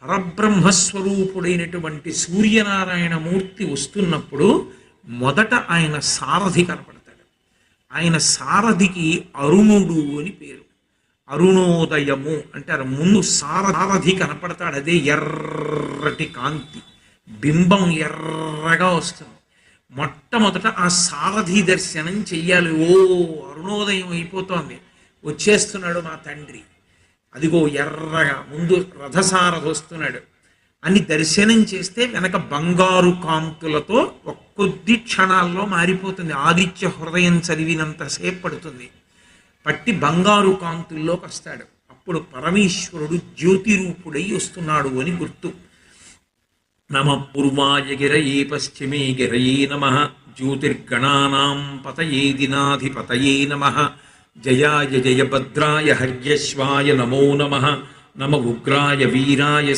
పరబ్రహ్మస్వరూపుడైనటువంటి సూర్యనారాయణమూర్తి వస్తున్నప్పుడు మొదట ఆయన సారథి కనపడతాడు. ఆయన సారథికి అరుణుడు అని పేరు. అరుణోదయము అంటారు. ముందు సారథి కనపడతాడు. అదే ఎర్రటి కాంతి, బింబం ఎర్రగా వస్తుంది. మొట్టమొదట ఆ సారథి దర్శనం చెయ్యాలి. ఓ అరుణోదయం అయిపోతోంది, వచ్చేస్తున్నాడు మా తండ్రి, అదిగో ఎర్రగా ముందు రథసారథి వస్తున్నాడు అని దర్శనం చేస్తే వెనక బంగారు కాంతులతో కొద్ది క్షణాల్లో మారిపోతుంది. ఆదిత్య హృదయం చదివినంతసేపు పడుతుంది. పట్టి బంగారు కాంతుల్లోకి వస్తాడు. అప్పుడు పరమేశ్వరుడు జ్యోతి రూపుడై వస్తున్నాడు అని గుర్తు. నమ పూర్వాయ గిరయే పశ్చిమే గిరయే నమ, జ్యోతిర్గణానాం పతయే దినాధిపతయే నమ, జయాయ జయభద్రాయ హర్యశ్వాయ నమో నమ, నమ ఉగ్రాయ వీరాయ